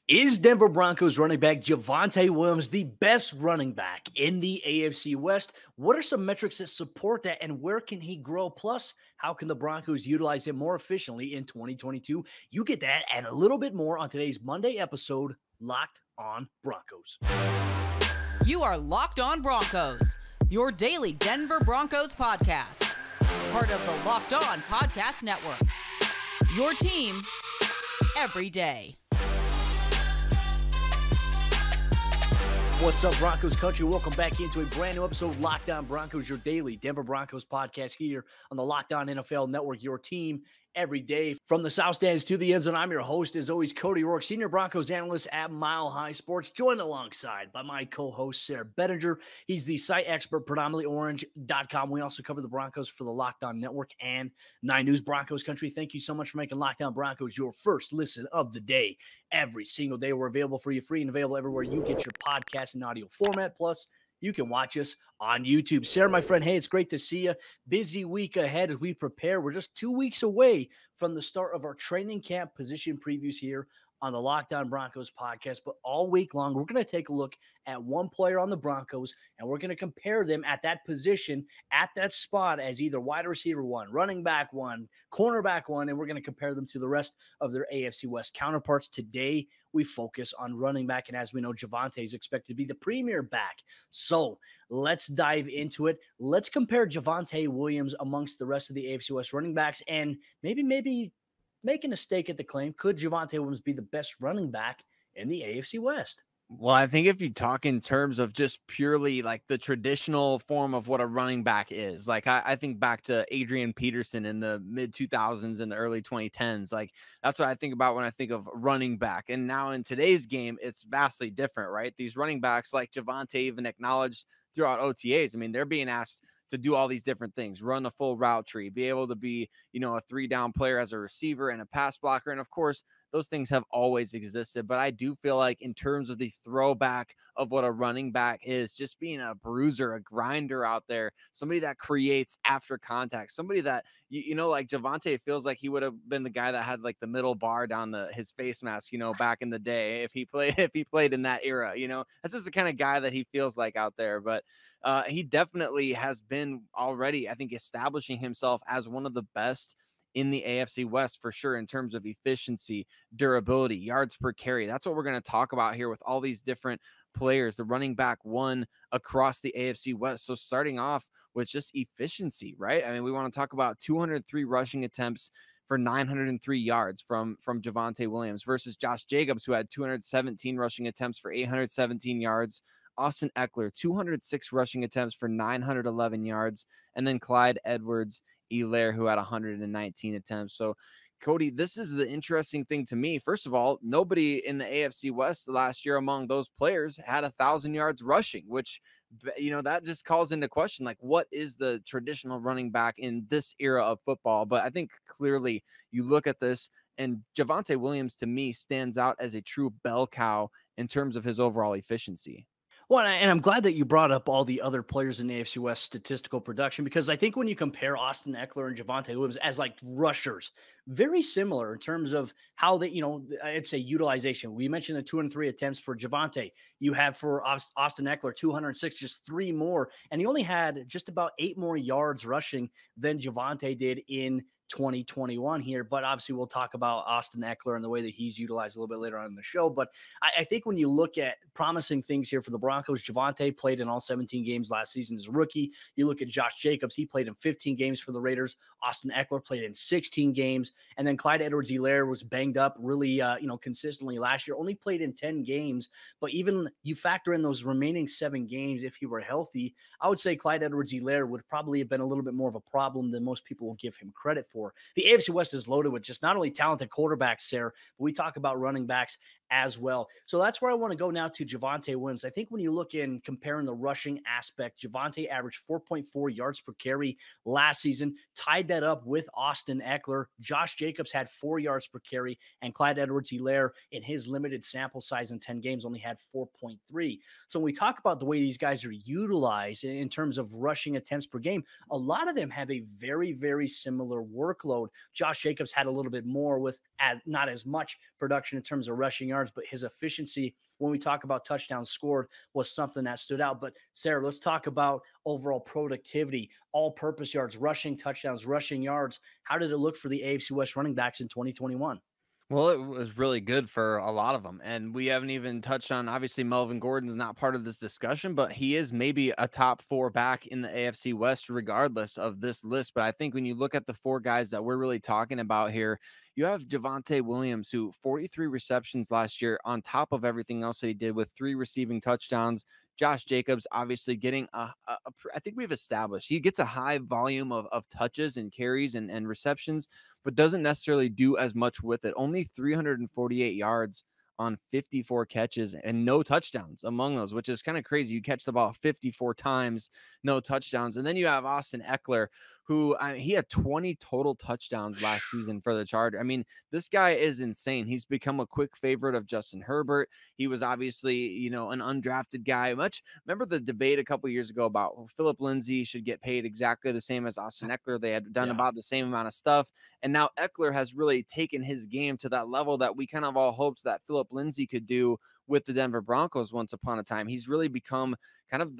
Is Denver Broncos running back Javonte Williams the best running back in the AFC West? What are some metrics that support that, and where can he grow? Plus, how can the Broncos utilize him more efficiently in 2022? You get that and a little bit more on today's Monday episode, Locked On Broncos. You are Locked On Broncos, your daily Denver Broncos podcast. Part of the Locked On Podcast Network. Your team every day. What's up, Broncos country? Welcome back into a brand new episode of Locked On Broncos, your daily Denver Broncos podcast here on the Locked On NFL Network, your team every day. From the South Stands to the end zone, I'm your host, as always, Cody Roark, senior Broncos analyst at Mile High Sports, joined alongside by my co-host, Sayre Bedinger. He's the site expert, predominantlyorange.com. We also cover the Broncos for the Locked On Network and 9 News. Broncos country, thank you so much for making Locked On Broncos your first listen of the day. Every single day, we're available for you, free and available everywhere you get your podcast in audio format. Plus, you can watch us on YouTube. Sayre, my friend, hey, it's great to see you. Busy week ahead as we prepare. We're just 2 weeks away from the start of our training camp position previews here on the Locked On Broncos podcast. But all week long, we're going to take a look at one player on the Broncos, and we're going to compare them at that position, at that spot, as either wide receiver one, running back one, cornerback one, and we're going to compare them to the rest of their AFC West counterparts. Today, we focus on running back, and as we know, Javonte is expected to be the premier back. So let's dive into it. Let's compare Javonte Williams amongst the rest of the AFC West running backs, and maybe making a stake at the claim, could Javonte Williams be the best running back in the AFC West? Well, I think if you talk in terms of just purely like the traditional form of what a running back is, like I think back to Adrian Peterson in the mid 2000s and the early 2010s. Like that's what I think about when I think of running back. And now in today's game, it's vastly different, right? These running backs like Javonte even acknowledged throughout OTAs. I mean, they're being asked to do all these different things, run a full route tree, be able to be, a 3-down player as a receiver and a pass blocker. And of course, those things have always existed. But I do feel like in terms of the throwback of what a running back is, just being a bruiser, a grinder out there, somebody that creates after contact, somebody that, like Javonte feels like he would have been the guy that had like the middle bar down his face mask, back in the day, if he played in that era, that's just the kind of guy that he feels like out there. But he definitely has been already, I think, establishing himself as one of the best in the AFC West for sure in terms of efficiency, durability, yards per carry. That's what we're going to talk about here with all these different players, the running back one across the AFC West. So starting off with just efficiency, right? I mean, we want to talk about 203 rushing attempts for 903 yards from Javonte Williams versus Josh Jacobs, who had 217 rushing attempts for 817 yards. Austin Ekeler, 206 rushing attempts for 911 yards. And then Clyde Edwards-Helaire, who had 119 attempts. So, Cody, this is the interesting thing to me. First of all, nobody in the AFC West last year among those players had 1,000 yards rushing, which, that just calls into question, like, what is the traditional running back in this era of football? But I think clearly you look at this, and Javonte Williams, to me, stands out as a true bell cow in terms of his overall efficiency. Well, and I'm glad that you brought up all the other players in the AFC West statistical production, because I think when you compare Austin Ekeler and Javonte Williams as like rushers, very similar in terms of how they, I'd say utilization. We mentioned the 203 attempts for Javonte. You have for Austin Ekeler 206, just 3 more, and he only had just about 8 more yards rushing than Javonte did in 2021 here. But obviously we'll talk about Austin Ekeler and the way that he's utilized a little bit later on in the show. But I think when you look at promising things here for the Broncos, Javonte played in all 17 games last season as a rookie. You look at Josh Jacobs, he played in 15 games for the Raiders. Austin Ekeler played in 16 games. And then Clyde Edwards-Helaire was banged up really, consistently last year, only played in 10 games. But even you factor in those remaining 7 games, if he were healthy, I would say Clyde Edwards-Helaire would probably have been a little bit more of a problem than most people will give him credit for. The AFC West is loaded with just not only talented quarterbacks, Sayre, but we talk about running backs as well. So that's where I want to go now to Javonte Williams. I think when you look in comparing the rushing aspect, Javonte averaged 4.4 yards per carry last season, tied that up with Austin Ekeler. Josh Jacobs had 4 yards per carry, and Clyde Edwards-Helaire, in his limited sample size in 10 games, only had 4.3. So when we talk about the way these guys are utilized in terms of rushing attempts per game, a lot of them have a very, very similar workload. Josh Jacobs had a little bit more with not as much production in terms of rushing yards, yards, but his efficiency when we talk about touchdowns scored was something that stood out. But Sayre, let's talk about overall productivity, all-purpose yards, rushing touchdowns, rushing yards. How did it look for the AFC West running backs in 2021? Well, it was really good for a lot of them. And we haven't even touched on, obviously, Melvin Gordon's not part of this discussion, but he is maybe a top 4 back in the AFC West, regardless of this list. But I think when you look at the 4 guys that we're really talking about here, you have Javonte Williams, who 43 receptions last year on top of everything else that he did with 3 receiving touchdowns. Josh Jacobs obviously getting I think we've established he gets a high volume of touches and carries and receptions, but doesn't necessarily do as much with it. Only 348 yards on 54 catches and no touchdowns among those, which is kind of crazy. You catch the ball 54 times, no touchdowns. And then you have Austin Ekeler, who he had 20 total touchdowns last season for the Chargers. I mean, this guy is insane. He's become a quick favorite of Justin Herbert. He was obviously, an undrafted guy. Remember the debate a couple years ago about Philip Lindsay should get paid exactly the same as Austin Ekeler. They had done about the same amount of stuff. And now Ekeler has really taken his game to that level that we kind of all hoped that Philip Lindsay could do with the Denver Broncos once upon a time. He's really become kind of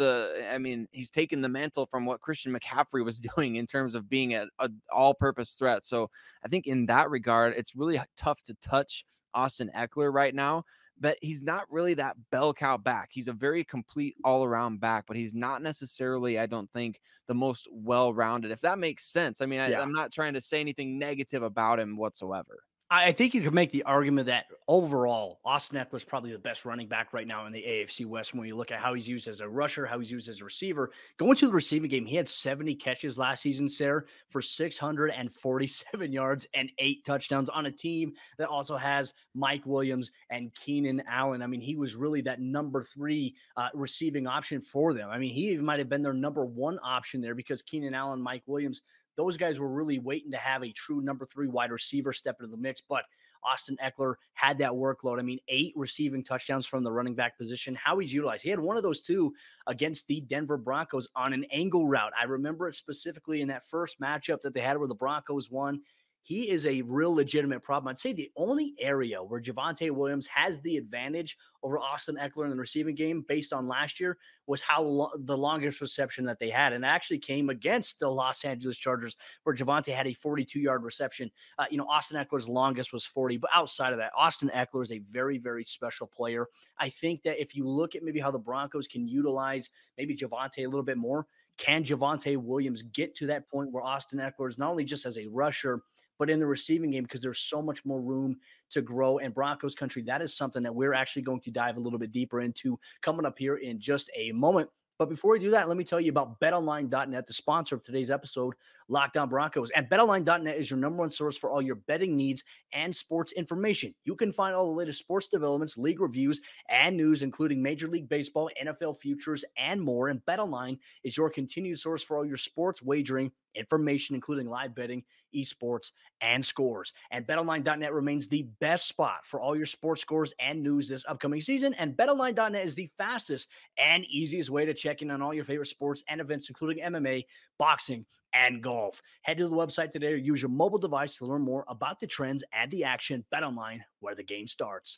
he's taken the mantle from what Christian McCaffrey was doing in terms of being an all-purpose threat. So I think in that regard, it's really tough to touch Austin Ekeler right now, but he's not really that bell cow back. He's a very complete all-around back, but he's not necessarily, I don't think, the most well-rounded, if that makes sense. I mean, I'm not trying to say anything negative about him whatsoever. I think you could make the argument that overall, Austin Ekeler is probably the best running back right now in the AFC West when you look at how he's used as a rusher, how he's used as a receiver. Going to the receiving game, he had 70 catches last season, Sayre, for 647 yards and 8 touchdowns on a team that also has Mike Williams and Keenan Allen. I mean, he was really that number 3 receiving option for them. I mean, he even might have been their number 1 option there because Keenan Allen, Mike Williams, those guys were really waiting to have a true number 3 wide receiver step into the mix, but Austin Ekeler had that workload. I mean, 8 receiving touchdowns from the running back position. How he's utilized. He had one of those 2 against the Denver Broncos on an angle route. I remember it specifically in that first matchup that they had where the Broncos won. He is a real legitimate problem. I'd say the only area where Javonte Williams has the advantage over Austin Ekeler in the receiving game based on last year was how the longest reception that they had. And it actually came against the Los Angeles Chargers where Javonte had a 42-yard reception. Austin Ekeler's longest was 40. But outside of that, Austin Ekeler is a very, very special player. I think that if you look at maybe how the Broncos can utilize maybe Javonte a little bit more, can Javonte Williams get to that point where Austin Ekeler is not only just as a rusher, but in the receiving game, because there's so much more room to grow in Broncos country. That is something that we're actually going to dive a little bit deeper into coming up here in just a moment. But before we do that, let me tell you about betonline.net, the sponsor of today's episode, Locked On Broncos. And betonline.net is your number 1 source for all your betting needs and sports information. You can find all the latest sports developments, league reviews, and news, including Major League Baseball, NFL futures, and more. And BetOnline is your continued source for all your sports wagering information, including live betting, esports, and scores. And betonline.net remains the best spot for all your sports scores and news this upcoming season. And betonline.net is the fastest and easiest way to check in on all your favorite sports and events, including MMA, boxing, and golf. Head to the website today or use your mobile device to learn more about the trends and the action. BetOnline, where the game starts.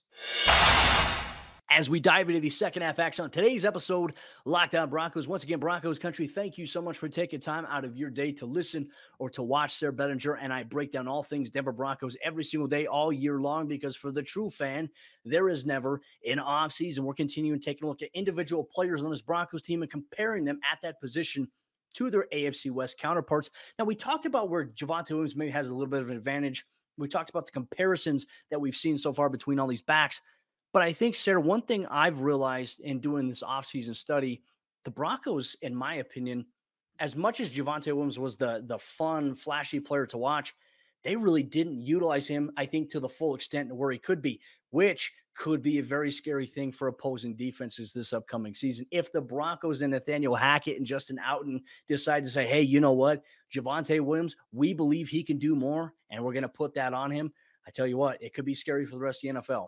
As we dive into the second half action on today's episode, Locked On Broncos. Once again, Broncos country, thank you so much for taking time out of your day to listen or to watch Sayre Bedinger and I break down all things Denver Broncos every single day, all year long, because for the true fan, there is never an off season. We're continuing taking a look at individual players on this Broncos team and comparing them at that position to their AFC West counterparts. Now, we talked about where Javonte Williams maybe has a little bit of an advantage. We talked about the comparisons that we've seen so far between all these backs. But I think, Sayre, one thing I've realized in doing this offseason study, the Broncos, in my opinion, as much as Javonte Williams was the fun, flashy player to watch, they really didn't utilize him, I think, to the full extent where he could be, which could be a very scary thing for opposing defenses this upcoming season. If the Broncos and Nathaniel Hackett and Justin Outen decide to say, hey, you know what, Javonte Williams, we believe he can do more, and we're going to put that on him, I tell you what, it could be scary for the rest of the NFL.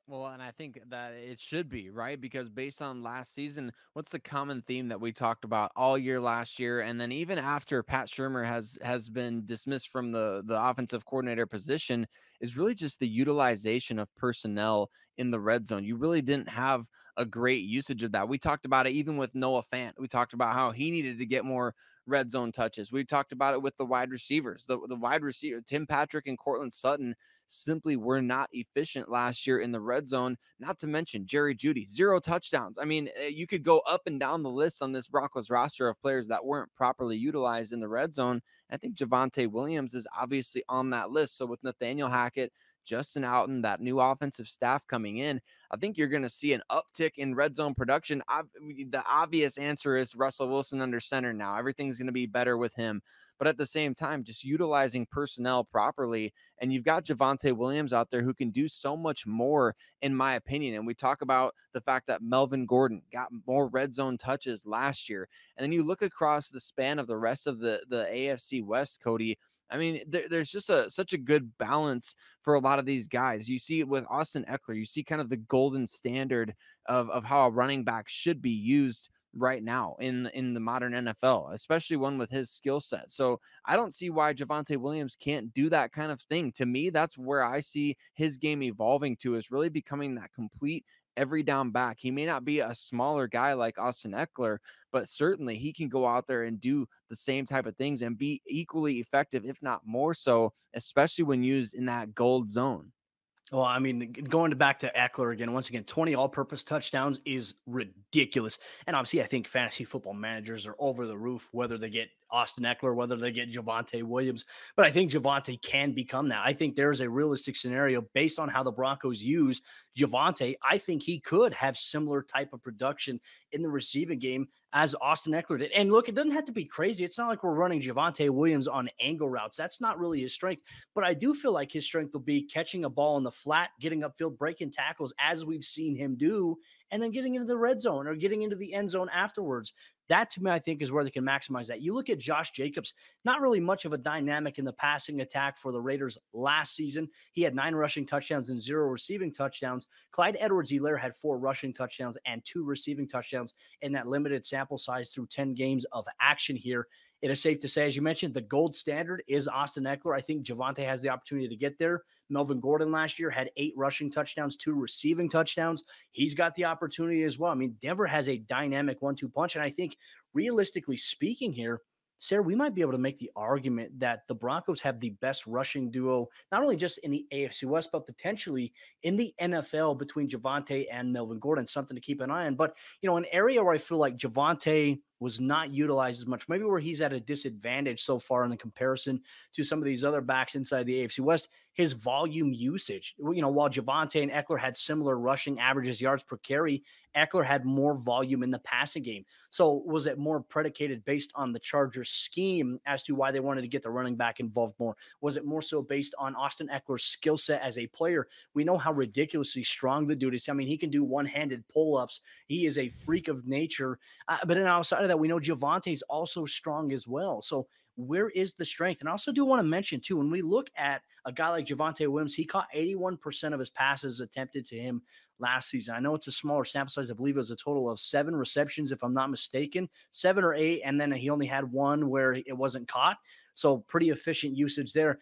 Well, and I think that it should be, right? Because based on last season, what's the common theme that we talked about all year last year, and then even after Pat Shurmur has been dismissed from the offensive coordinator position, is really just the utilization of personnel in the red zone. You really didn't have a great usage of that. We talked about it even with Noah Fant. We talked about how he needed to get more red zone touches. We talked about it with the wide receivers. The wide receiver, Tim Patrick and Cortland Sutton, simply were not efficient last year in the red zone. Not to mention Jerry Jeudy, 0 touchdowns. I mean, you could go up and down the list on this Broncos roster of players that weren't properly utilized in the red zone. I think Javonte Williams is obviously on that list. So with Nathaniel Hackett, Justin Outen, that new offensive staff coming in, I think you're going to see an uptick in red zone production. The obvious answer is Russell Wilson under center now. Everything's going to be better with him. But at the same time, just utilizing personnel properly. And you've got Javonte Williams out there who can do so much more, in my opinion. And we talk about the fact that Melvin Gordon got more red zone touches last year. And then you look across the span of the rest of the AFC West, Cody. I mean, there's just such a good balance for a lot of these guys. You see it with Austin Ekeler. You see kind of the golden standard of how a running back should be used right now in the modern NFL, especially one with his skill set. So I don't see why Javonte Williams can't do that kind of thing. To me, that's where I see his game evolving to, is really becoming that complete every down back. He may not be a smaller guy like Austin Ekeler, but certainly he can go out there and do the same type of things and be equally effective, if not more so, especially when used in that gold zone. Well, I mean, going back to Ekeler again, once again, 20 all-purpose touchdowns is ridiculous. And obviously, I think fantasy football managers are over the roof, whether they get Austin Ekeler, whether they get Javonte Williams. But I think Javonte can become that. I think there's a realistic scenario based on how the Broncos use Javonte. I think he could have similar type of production in the receiving game as Austin Ekeler did. And look, it doesn't have to be crazy. It's not like we're running Javonte Williams on angle routes. That's not really his strength. But I do feel like his strength will be catching a ball in the flat, getting upfield, breaking tackles, as we've seen him do, and then getting into the red zone or getting into the end zone afterwards. That, to me, I think is where they can maximize that. You look at Josh Jacobs, not really much of a dynamic in the passing attack for the Raiders last season. He had 9 rushing touchdowns and 0 receiving touchdowns. Clyde Edwards-Helaire had 4 rushing touchdowns and 2 receiving touchdowns in that limited sample size through 10 games of action here. It is safe to say, as you mentioned, the gold standard is Austin Ekeler. I think Javonte has the opportunity to get there. Melvin Gordon last year had 8 rushing touchdowns, 2 receiving touchdowns. He's got the opportunity as well. I mean, Denver has a dynamic 1-2 punch. And I think realistically speaking here, Sayre, we might be able to make the argument that the Broncos have the best rushing duo, not only just in the AFC West, but potentially in the NFL between Javonte and Melvin Gordon. Something to keep an eye on. But, an area where I feel like Javonte was not utilized as much, maybe where he's at a disadvantage so far in the comparison to some of these other backs inside the AFC West, his volume usage. While Javonte and Ekeler had similar rushing averages, yards per carry, Ekeler had more volume in the passing game. So was it more predicated based on the Chargers scheme as to why they wanted to get the running back involved more? Was it more so based on Austin Ekeler's skill set as a player? We know how ridiculously strong the dude is. I mean, he can do one-handed pull-ups. He is a freak of nature. But then outside of that, we know Javonte's also strong as well. So where is the strength? And I also do want to mention, too, when we look at a guy like Javonte Williams, he caught 81% of his passes attempted to him last season. I know it's a smaller sample size. I believe it was a total of 7 receptions, if I'm not mistaken, 7 or 8. And then he only had 1 where it wasn't caught. So pretty efficient usage there.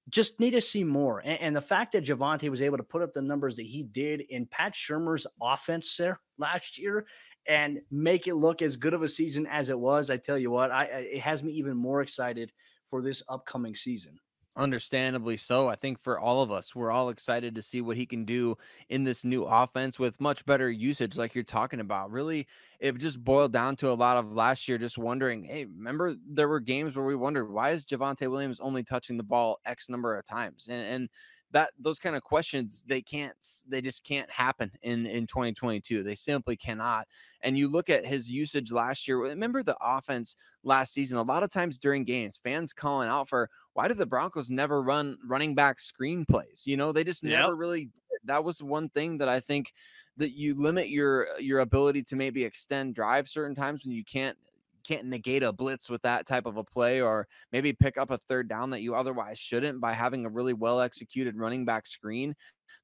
Just need to see more. And the fact that Javonte was able to put up the numbers that he did in Pat Shurmur's offense there last year and make it look as good of a season as it was, I tell you what, it has me even more excited for this upcoming season. Understandably so. I think for all of us, we're all excited to see what he can do in this new offense with much better usage, like you're talking about. Really, it just boiled down to a lot of last year just wondering, hey, remember there were games where we wondered, why is Javonte Williams only touching the ball X number of times? And that those kind of questions, they just can't happen in 2022. They simply cannot. And you look at his usage last year. Remember the offense last season, a lot of times during games, fans calling out for, why do the Broncos never run running back screenplays? They just never really did. That was one thing that I think that you limit your ability to maybe extend drive certain times when you can't can't negate a blitz with that type of a play, or maybe pick up a third down that you otherwise shouldn't by having a really well executed running back screen.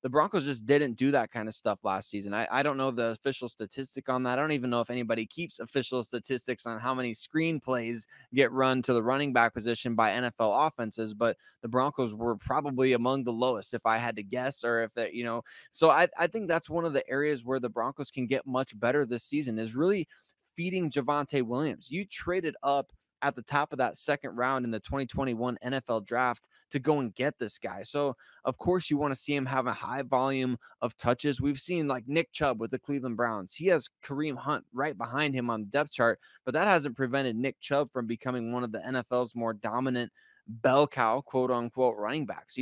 The Broncos just didn't do that kind of stuff last season. I don't know the official statistic on that. I don't even know if anybody keeps official statistics on how many screen plays get run to the running back position by NFL offenses, but the Broncos were probably among the lowest if I had to guess, or if that, so I think that's one of the areas where the Broncos can get much better this season, is really feeding Javonte Williams. You traded up at the top of that second round in the 2021 NFL draft to go and get this guy. So of course you want to see him have a high volume of touches. We've seen like Nick Chubb with the Cleveland Browns. He has Kareem Hunt right behind him on the depth chart, but that hasn't prevented Nick Chubb from becoming one of the NFL's more dominant bell cow, quote unquote, running backs.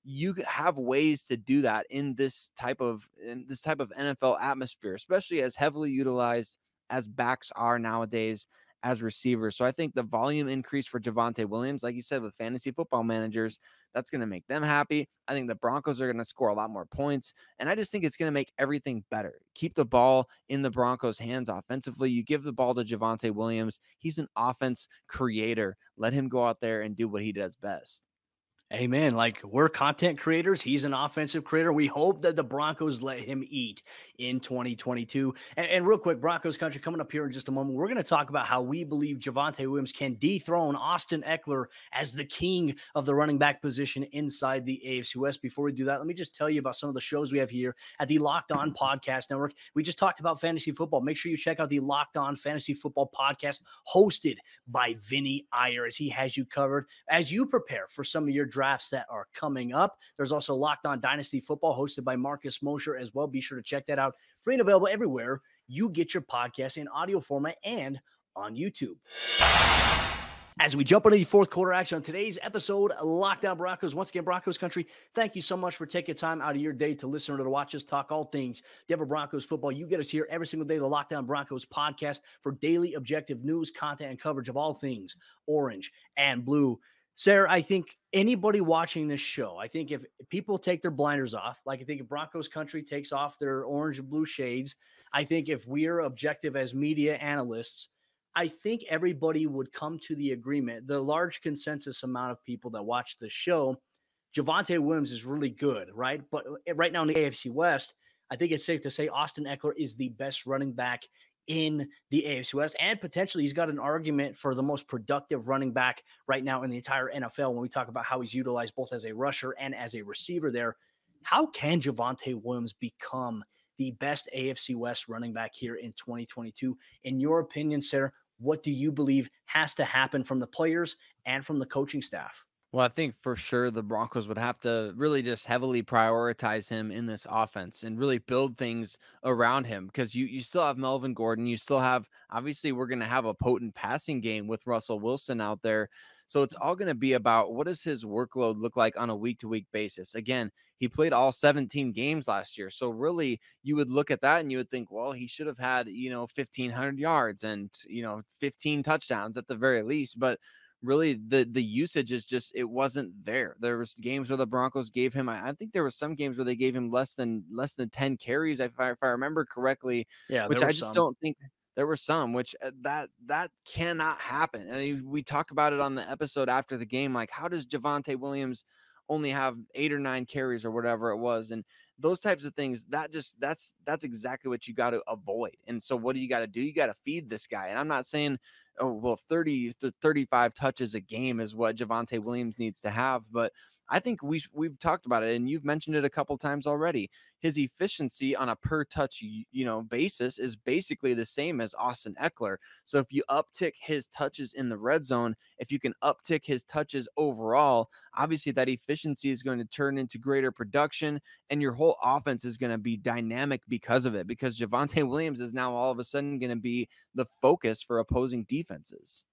You have ways to do that in this type of NFL atmosphere, especially as heavily utilized as backs are nowadays as receivers. So I think the volume increase for Javonte Williams, like you said, with fantasy football managers, that's going to make them happy. I think the Broncos are going to score a lot more points, and I just think it's going to make everything better. Keep the ball in the Broncos' hands offensively. You give the ball to Javonte Williams. He's an offense creator. Let him go out there and do what he does best. Amen. Like, we're content creators. He's an offensive creator. We hope that the Broncos let him eat in 2022. And real quick, Broncos country, coming up here in just a moment, we're going to talk about how we believe Javonte Williams can dethrone Austin Ekeler as the king of the running back position inside the AFC West. Before we do that, let me just tell you about some of the shows we have here at the Locked On Podcast Network. We just talked about fantasy football. Make sure you check out the Locked On Fantasy Football Podcast, hosted by Vinny Iyer, as he has you covered as you prepare for some of your drafts that are coming up. There's also Locked On Dynasty Football, hosted by Marcus Mosher as well. Be sure to check that out. Free and available everywhere you get your podcast in audio format and on YouTube. As we jump into the fourth quarter action on today's episode, Locked On Broncos. Once again, Broncos country, thank you so much for taking time out of your day to listen or to watch us talk all things Denver Broncos football. You get us here every single day, the Locked On Broncos podcast, for daily objective news, content, and coverage of all things orange and blue. Sayre, I think anybody watching this show, I think if people take their blinders off, like I think if Broncos country takes off their orange and blue shades, I think if we're objective as media analysts, I think everybody would come to the agreement, the large consensus amount of people that watch the show, Javonte Williams is really good, right? But right now in the AFC West, I think it's safe to say Austin Ekeler is the best running back in the AFC West, and potentially he's got an argument for the most productive running back right now in the entire NFL when we talk about how he's utilized both as a rusher and as a receiver there. How can Javonte Williams become the best AFC West running back here in 2022? In your opinion, Sayre, what do you believe has to happen from the players and from the coaching staff? Well, I think for sure the Broncos would have to really just heavily prioritize him in this offense and really build things around him, because you still have Melvin Gordon. You still have, obviously, we're going to have a potent passing game with Russell Wilson out there. So it's all going to be about what does his workload look like on a week-to-week basis. Again, he played all 17 games last year. So really you would look at that and you would think, well, he should have had, 1,500 yards and, 15 touchdowns at the very least. But really the usage is just, it wasn't there. There was games where the Broncos gave him, I think there were some games where they gave him less than 10 carries, if I remember correctly. Yeah, which I just don't think. There were some, which that cannot happen. I mean, we talk about it on the episode after the game, like, how does Javonte Williams only have 8 or 9 carries or whatever it was? And those types of things, that's exactly what you got to avoid. And so what do you got to do? You got to feed this guy. And I'm not saying, oh, well, 30 to 35 touches a game is what Javonte Williams needs to have, but I think we've talked about it, and you've mentioned it a couple times already. His efficiency on a per touch, basis is basically the same as Austin Ekeler. So if you uptick his touches in the red zone, if you can uptick his touches overall, obviously that efficiency is going to turn into greater production, and your whole offense is going to be dynamic because of it, because Javonte Williams is now all of a sudden going to be the focus for opposing defenses.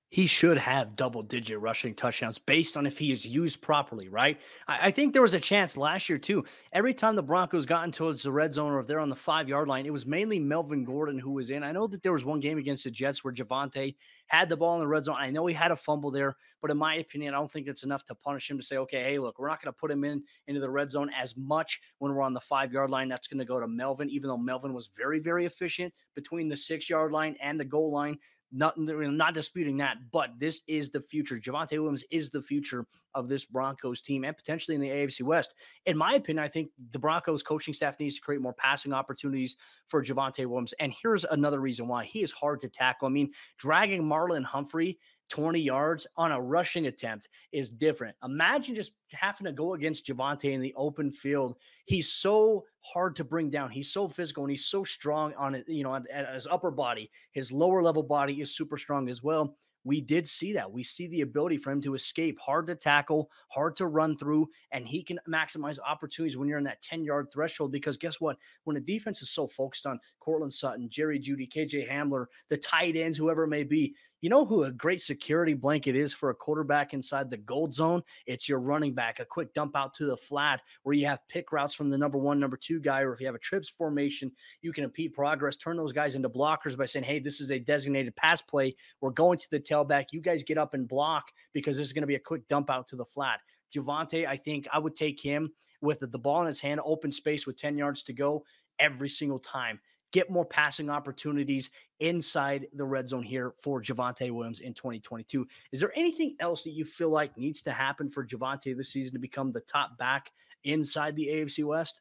He should have double-digit rushing touchdowns based on if he is used properly, right? I think there was a chance last year, too. Every time the Broncos got towards the red zone or if they're on the 5-yard line, it was mainly Melvin Gordon who was in. I know that there was one game against the Jets where Javonte had the ball in the red zone. I know he had a fumble there, but in my opinion, I don't think it's enough to punish him to say, okay, hey, look, we're not going to put him into the red zone as much when we're on the 5-yard line. That's going to go to Melvin, even though Melvin was very, very efficient between the 6-yard line and the goal line. Not disputing that, but this is the future. Javonte Williams is the future of this Broncos team and potentially in the AFC West. In my opinion, I think the Broncos coaching staff needs to create more passing opportunities for Javonte Williams. And here's another reason why. He is hard to tackle. I mean, dragging Marlon Humphrey 20 yards on a rushing attempt is different. Imagine just having to go against Javonte in the open field. He's so hard to bring down. He's so physical and he's so strong on it, at his upper body. His lower level body is super strong as well. We did see that. We see the ability for him to escape, hard to tackle, hard to run through, and he can maximize opportunities when you're in that 10-yard threshold, because guess what? When a defense is so focused on Cortland Sutton, Jerry Jeudy, KJ Hamler, the tight ends, whoever it may be, you know who a great security blanket is for a quarterback inside the gold zone? It's your running back, a quick dump out to the flat where you have pick routes from the number 1, number 2 guy, or if you have a trips formation, you can impede progress, turn those guys into blockers by saying, hey, this is a designated pass play. We're going to the tailback. You guys get up and block because this is going to be a quick dump out to the flat. Javonte, I think I would take him with the ball in his hand, open space with 10 yards to go every single time. Get more passing opportunities inside the red zone here for Javonte Williams in 2022. Is there anything else that you feel like needs to happen for Javonte this season to become the top back inside the AFC West?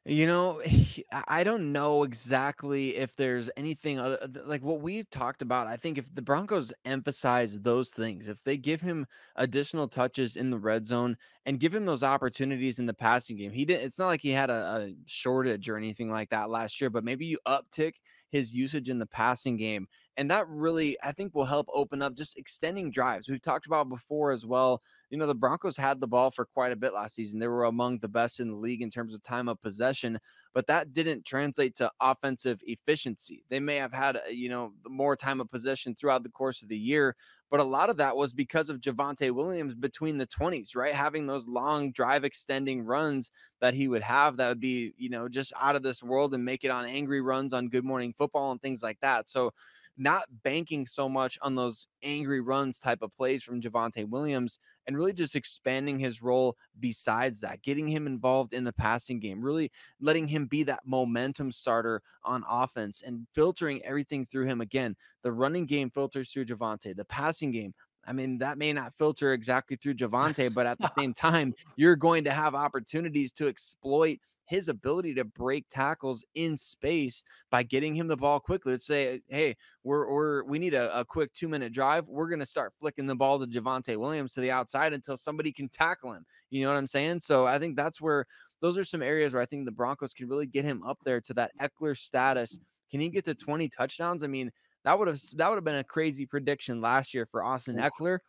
I don't know exactly if there's anything other, like what we talked about. I think if the Broncos emphasize those things, if they give him additional touches in the red zone and give him those opportunities in the passing game, it's not like he had a shortage or anything like that last year, but maybe you uptick his usage in the passing game. And that really, I think, will help open up just extending drives. We've talked about before as well. The Broncos had the ball for quite a bit last season. They were among the best in the league in terms of time of possession, but that didn't translate to offensive efficiency. They may have had, more time of possession throughout the course of the year, but a lot of that was because of Javonte Williams between the 20s, right? Having those long drive extending runs that he would have that would be, just out of this world and make it on angry runs on Good Morning Football and things like that. So not banking so much on those angry runs type of plays from Javonte Williams and really just expanding his role besides that, getting him involved in the passing game, really letting him be that momentum starter on offense and filtering everything through him. Again, the running game filters through Javonte, the passing game, I mean, that may not filter exactly through Javonte, but at the same time, you're going to have opportunities to exploit his ability to break tackles in space by getting him the ball quickly. Let's say, hey, we need a quick 2-minute drive. We're going to start flicking the ball to Javonte Williams to the outside until somebody can tackle him. You know what I'm saying? So I think those are some areas where I think the Broncos can really get him up there to that Ekeler status. Can he get to 20 touchdowns? I mean, that would have been a crazy prediction last year for Austin Ekeler.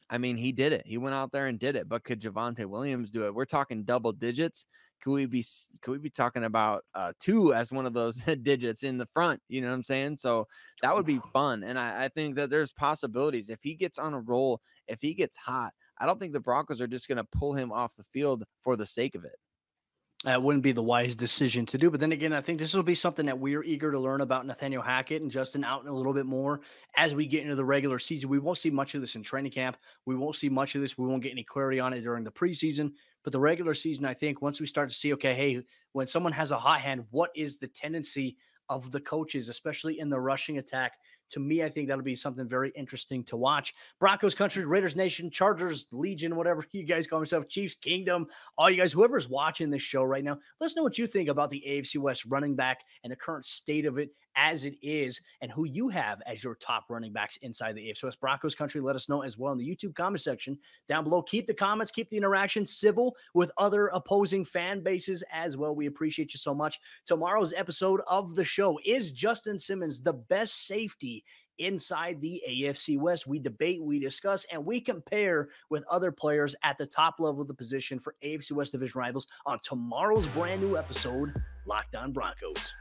I mean, he did it. He went out there and did it. But could Javonte Williams do it? We're talking double digits. Could we be talking about 2 as one of those digits in the front? You know what I'm saying? So that would be fun. And I think that there's possibilities. If he gets on a roll, if he gets hot, I don't think the Broncos are just going to pull him off the field for the sake of it. That wouldn't be the wise decision to do. But then again, I think this will be something that we're eager to learn about Nathaniel Hackett and Justin Outen a little bit more as we get into the regular season. We won't see much of this in training camp. We won't see much of this. We won't get any clarity on it during the preseason. But the regular season, I think, once we start to see, okay, hey, when someone has a hot hand, what is the tendency of the coaches, especially in the rushing attack? To me, I think that'll be something very interesting to watch. Broncos country, Raiders Nation, Chargers Legion, whatever you guys call yourself, Chiefs Kingdom, all you guys, whoever's watching this show right now, let us know what you think about the AFC West running back and the current state of it as it is, and who you have as your top running backs inside the AFC West. Broncos country, let us know as well in the YouTube comment section down below. Keep the comments, keep the interaction civil with other opposing fan bases as well. We appreciate you so much. Tomorrow's episode of the show is Justin Simmons, the best safety inside the AFC West. We debate, we discuss, and we compare with other players at the top level of the position for AFC West division rivals on tomorrow's brand new episode, Locked On Broncos.